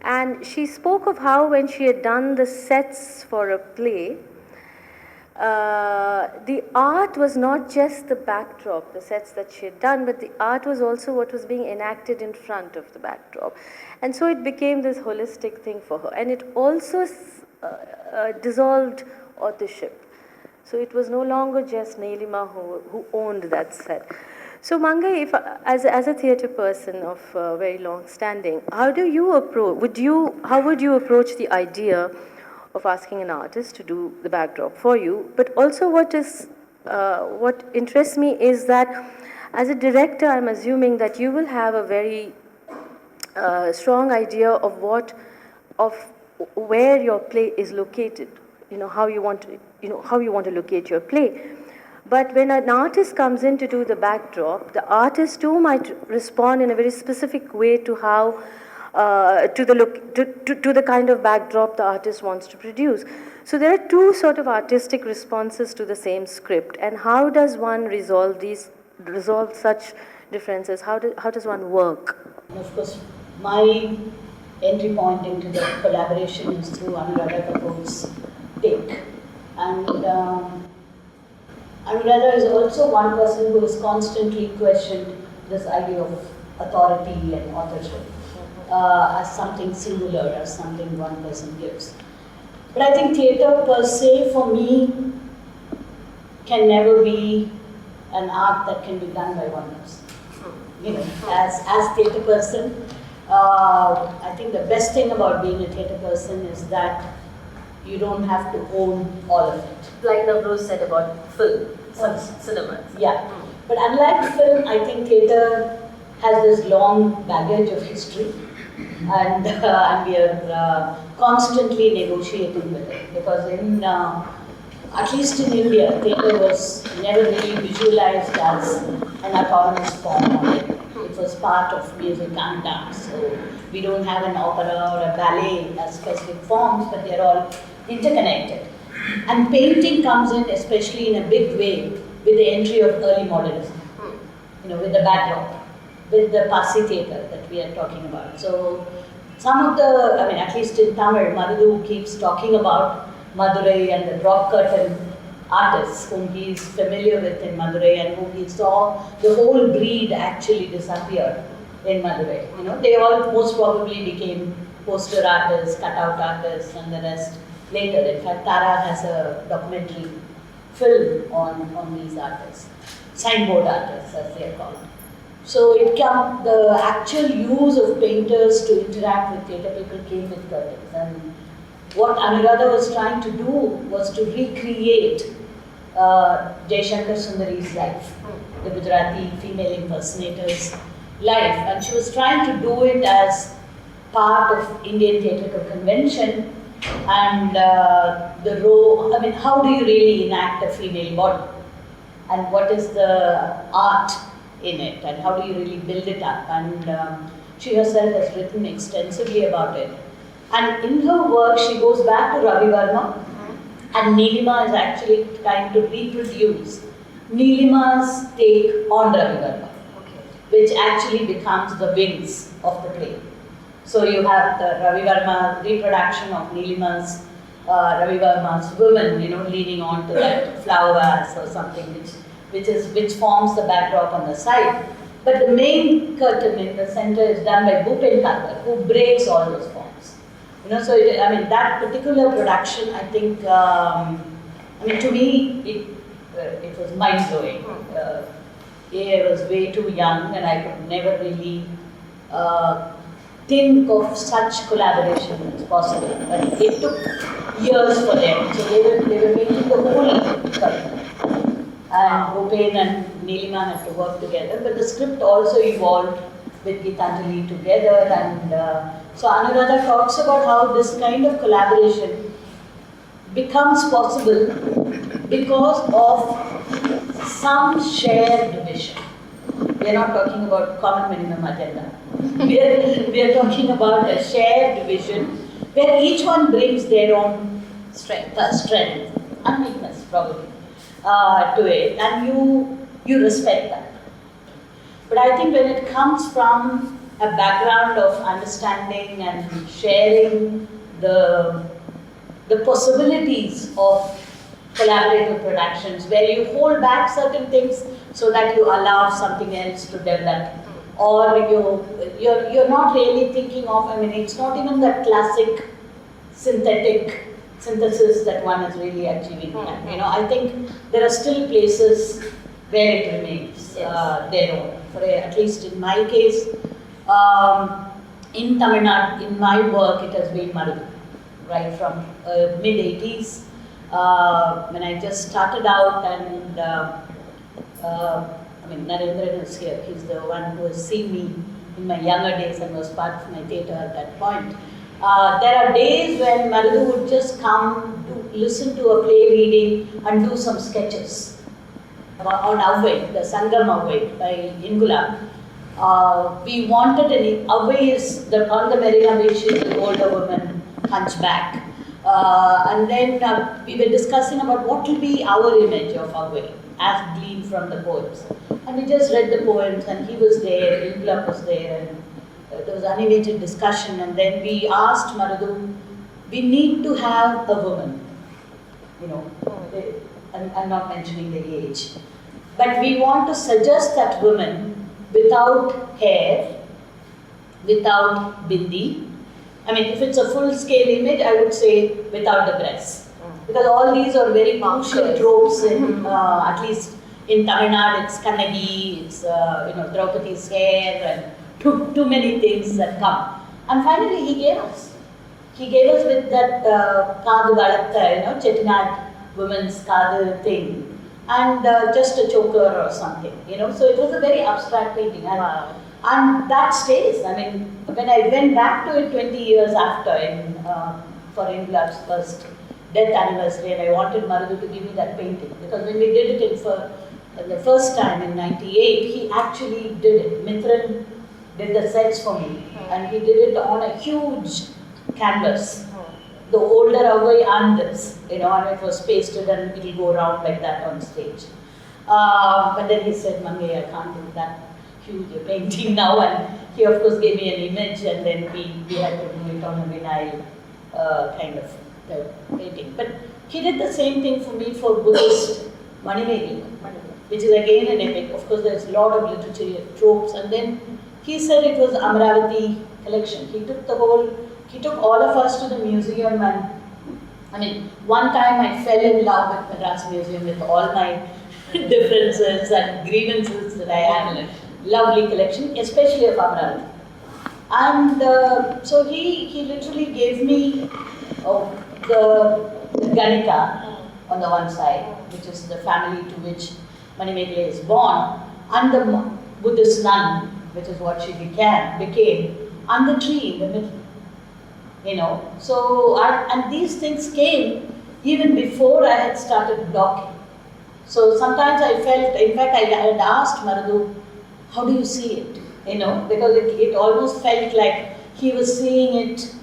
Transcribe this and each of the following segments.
And she spoke of how when she had done the sets for a play, the art was not just the backdrop, the sets that she had done, but the art was also what was being enacted in front of the backdrop. And so it became this holistic thing for her. And it also dissolved authorship. So it was no longer just Nilima who owned that set. So Mangal, if, as a theatre person of very long standing, how would you approach the idea of asking an artist to do the backdrop for you? But also what interests me is that as a director, I'm assuming that you will have a very strong idea of where your play is located, how you want to locate your play. But when an artist comes in to do the backdrop, the artist too might respond in a very specific way to how to the kind of backdrop the artist wants to produce. So there are two sort of artistic responses to the same script, and how does one resolve such differences? How does one work? Of course, my entry point into the collaboration is through Anuradha Kapoor's take, and Anuradha is also one person who has constantly questioned this idea of authority and authorship as something singular, as something one person gives. But I think theatre per se, for me, can never be an art that can be done by one person. As theatre person, I think the best thing about being a theatre person is that you don't have to own all of it. Like Navroze said about film, cinema. Yeah. But unlike film, I think theatre has this long baggage of history, and we are constantly negotiating with it. Because at least in India, theatre was never really visualized as an autonomous form of it. It was part of music and dance. So we don't have an opera or a ballet as specific forms, but they're all interconnected. And painting comes in, especially in a big way, with the entry of early modernism, with the backdrop, with the Parsi theatre that we are talking about. So some of at least in Tamil, Madhu keeps talking about Madurai and the drop curtain artists whom he is familiar with in Madurai and whom he saw the whole breed actually disappear in Madurai. They all most probably became poster artists, cutout artists, and the rest later. In fact, Tara has a documentary film on these artists, signboard artists as they are called. So the actual use of painters to interact with theatre people came with curtains. And what Anuradha was trying to do was to recreate Jaishankar Sundari's life, the Gujarati female impersonator's life. And she was trying to do it as part of Indian theatrical convention. And the role, how do you really enact a female body? And what is the art in it? And how do you really build it up? And she herself has written extensively about it. And in her work, she goes back to Ravi Varma, and Nilima is actually trying to reproduce Nilima's take on Ravi Varma, which actually becomes the wings of the play. So you have the Ravi Varma reproduction of Nilima's, Ravi Varma's woman, leaning on to that flower vase or something, which forms the backdrop on the side. But the main curtain in the center is done by Bhupen Kalkar, who breaks all those forms. So that particular production, I think, to me, it was mind blowing. I was way too young, and I could never really think of such collaboration as possible. But it took years for them. So they were making the whole curtain. And Bhupen and Nilima had to work together. But the script also evolved with Geetanjali together. And so Anuradha talks about how this kind of collaboration becomes possible because of some shared vision. We are not talking about common minimum agenda. We are talking about a shared vision where each one brings their own strength and weakness probably to it, and you respect that. But I think when it comes from a background of understanding and sharing the possibilities of collaborative productions, where you hold back certain things so that you allow something else to develop, or you're not really thinking of, I mean, it's not even that classic synthesis that one is really achieving. You know, I think there are still places where it remains their own. For at least in my case, in Tamil Nadu, in my work, it has been Marudhu, right from mid-80s. When I just started out, and I mean, Narendran is here. He's the one who has seen me in my younger days and was part of my theatre at that point. There are days when Marudhu would just come to listen to a play reading and do some sketches on Avvai, the Sangam Avvai by Ingula. We wanted Avvai is on the Marina Beach, she's an older woman, hunchback. And then we were discussing about what will be our image of Avvai as gleaned from the poems. And we just read the poems, and he was there, Ingula was there, and there was animated discussion. And then we asked Marudhu, we need to have a woman, you know, I'm not mentioning the age, but we want to suggest that woman without hair, without bindi. I mean, if it's a full-scale image, I would say without the breasts. Because all these are very crucial tropes in, at least in Tamil Nadu, it's Kannagi, it's, you know, Draupadi's hair, and too many things that come. And finally, he gave us. He gave us with that Kadu Valatta, you know, Chettinad women's Kadu thing. And just a choker or something, you know. So it was a very abstract painting. And that stays. I mean, when I went back to it 20 years after, for Ingula's first death anniversary, and I wanted Marudhu to give me that painting, because when we did it for the first time in '98, he actually did it. Mithran did the sets for me, and he did it on a huge canvas. The older Avvai and this, you know, and it was pasted and it will go around like that on stage. But then he said, Mangal, I can't do that huge painting now, and he of course gave me an image, and then we had to do it on a vinyl kind of painting. But he did the same thing for me for Buddhist Manimeli, which is again an epic. Of course, there's a lot of literature tropes, and then he said it was Amravati collection. He took all of us to the museum, and I mean, one time I fell in love with Madras Museum with all my differences and grievances that I had. Lovely collection, especially of Amravati. And so he literally gave me the Ganika on the one side, which is the family to which Manimekle is born, and the Buddhist nun, which is what she became, and the tree in the middle. You know, so, and these things came even before I had started blocking. So sometimes I felt, in fact, I had asked Marudhu, how do you see it? You know, because it almost felt like he was seeing it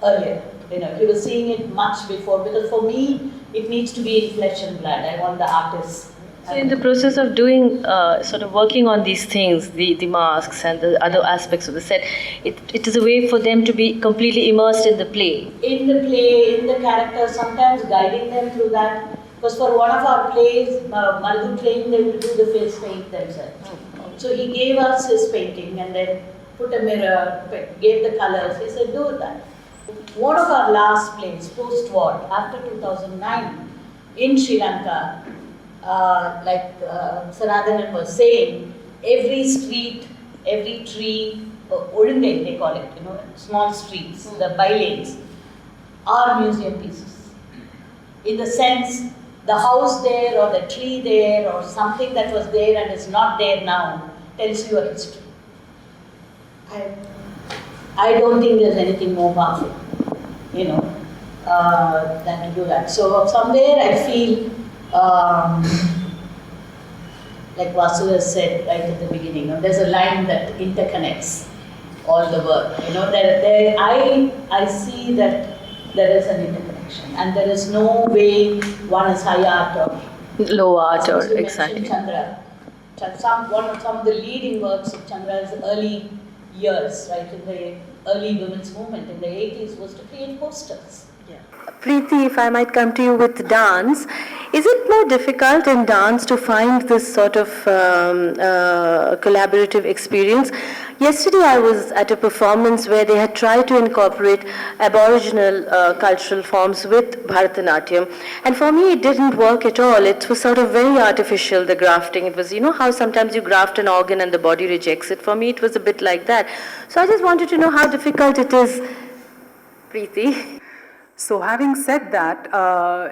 earlier. You know, he was seeing it much before, because for me, it needs to be in flesh and blood. I want the artist. So in the process of doing, sort of working on these things, the masks and the other aspects of the set, it is a way for them to be completely immersed in the play. In the play, in the character, sometimes guiding them through that. Because for one of our plays, Marudhu trained them to do the face paint themselves. So he gave us his painting and then put a mirror, gave the colors. He said, do that. One of our last plays, post-war, after 2009, in Sri Lanka, like Saradhanan was saying, every street, every tree, Odungai they call it, you know, small streets, the bylanes, are museum pieces. In the sense, the house there or the tree there or something that was there and is not there now tells you a history. I don't think there's anything more powerful, you know, than to do that. So somewhere I feel, like Vasu has said right at the beginning, you know, there's a line that interconnects all the work. You know, I see that there is an interconnection, and there is no way one is high art or low art or exactly. Chandra. Some of the leading works of Chandra's early years, right, in the early women's movement in the 80s was to create posters. Preeti, if I might come to you with dance, is it more difficult in dance to find this sort of collaborative experience? Yesterday I was at a performance where they had tried to incorporate Aboriginal cultural forms with Bharatanatyam, and for me it didn't work at all. It was sort of very artificial, the grafting. It was, you know how sometimes you graft an organ and the body rejects it? For me it was a bit like that. So I just wanted to know how difficult it is, Preeti. So having said that,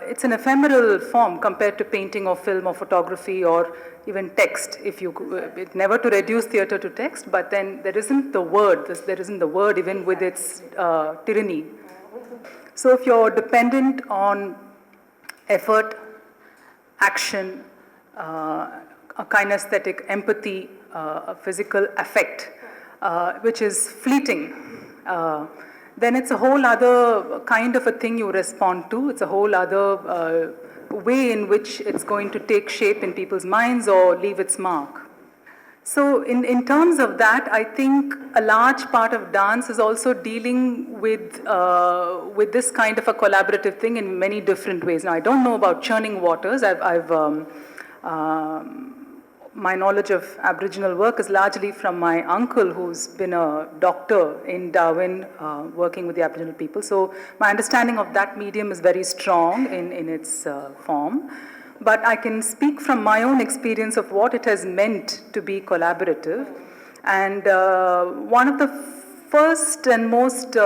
it's an ephemeral form compared to painting or film or photography or even text. If you, never to reduce theatre to text, but then there isn't the word. There isn't the word even with its tyranny. So if you're dependent on effort, action, a kinesthetic empathy, a physical affect, which is fleeting, then it's a whole other kind of a thing you respond to. It's a whole other way in which it's going to take shape in people's minds or leave its mark. So in terms of that, I think a large part of dance is also dealing with this kind of a collaborative thing in many different ways. Now, I don't know about churning waters. My knowledge of Aboriginal work is largely from my uncle, who's been a doctor in Darwin, working with the Aboriginal people. So my understanding of that medium is very strong in its form. But I can speak from my own experience of what it has meant to be collaborative. And one of the first and most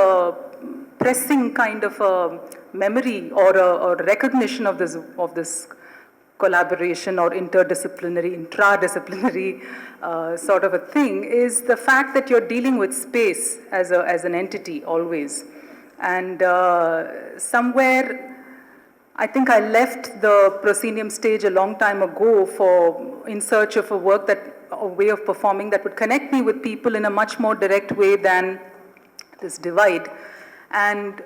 pressing kind of a memory or a recognition of this collaboration or intradisciplinary sort of a thing is the fact that you're dealing with space as an entity always. And somewhere, I think I left the proscenium stage a long time ago in search of a way of performing that would connect me with people in a much more direct way than this divide. And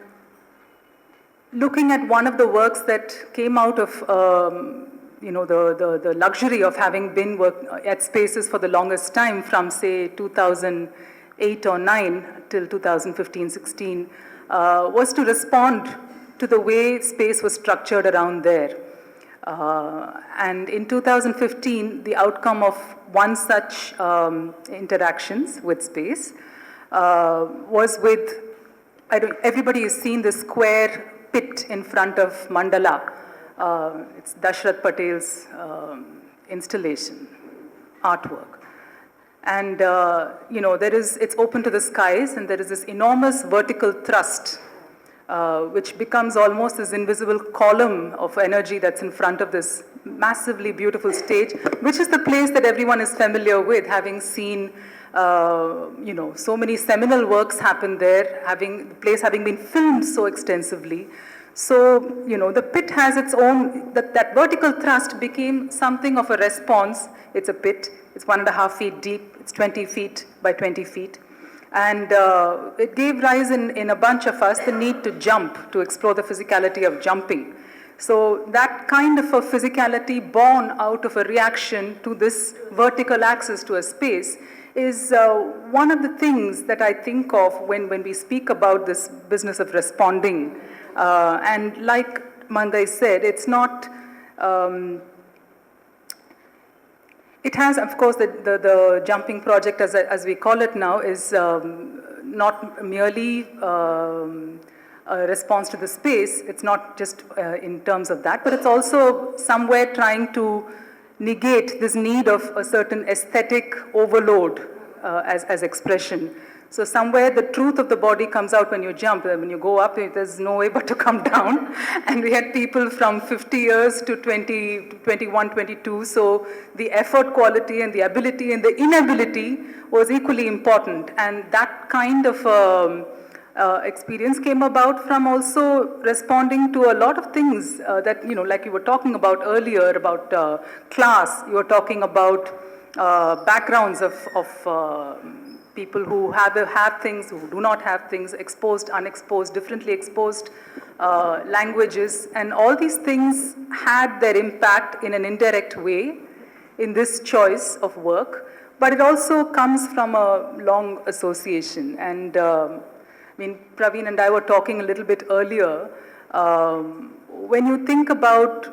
looking at one of the works that came out of the luxury of having been at spaces for the longest time from say 2008 or 9 till 2015-16 was to respond to the way space was structured around there. And in 2015, the outcome of one such interactions with space was with, everybody has seen the square pit in front of Mandala. It's Dashrath Patel's installation, artwork. And, it's open to the skies, and there is this enormous vertical thrust, which becomes almost this invisible column of energy that's in front of this massively beautiful stage, which is the place that everyone is familiar with, having seen, so many seminal works happen there, the place having been filmed so extensively. So, the pit has its own, that vertical thrust became something of a response. It's a pit, it's 1.5 feet deep, it's 20 feet by 20 feet. And it gave rise in a bunch of us the need to jump, to explore the physicality of jumping. So that kind of a physicality born out of a reaction to this vertical access to a space is one of the things that I think of when we speak about this business of responding. And like Mangal said, it's not, it has, of course, the jumping project, as we call it now, is not merely a response to the space. It's not just in terms of that, but it's also somewhere trying to negate this need of a certain aesthetic overload as expression. So somewhere the truth of the body comes out when you jump. When you go up, there's no way but to come down. And we had people from 50 years to 20, 21, 22. So the effort quality and the ability and the inability was equally important. And that kind of experience came about from also responding to a lot of things that, like you were talking about earlier, about class. You were talking about backgrounds of people who have things, who do not have things, exposed, unexposed, differently exposed languages, and all these things had their impact in an indirect way in this choice of work. but it also comes from a long association. And I mean, Praveen and I were talking a little bit earlier. When you think about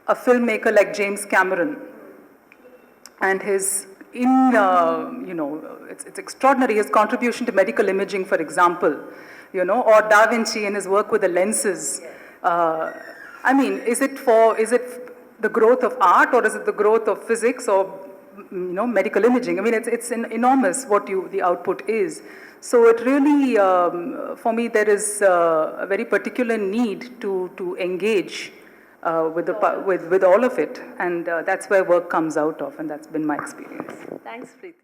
a filmmaker like James Cameron and his, it's extraordinary, his contribution to medical imaging, for example, or Da Vinci and his work with the lenses. I mean, is it the growth of art, or is it the growth of physics, or medical imaging? I mean, it's enormous what the output is. So it really, for me, there is a very particular need to engage with all of it, and that's where work comes out of, and that's been my experience. Thanks, Preeti.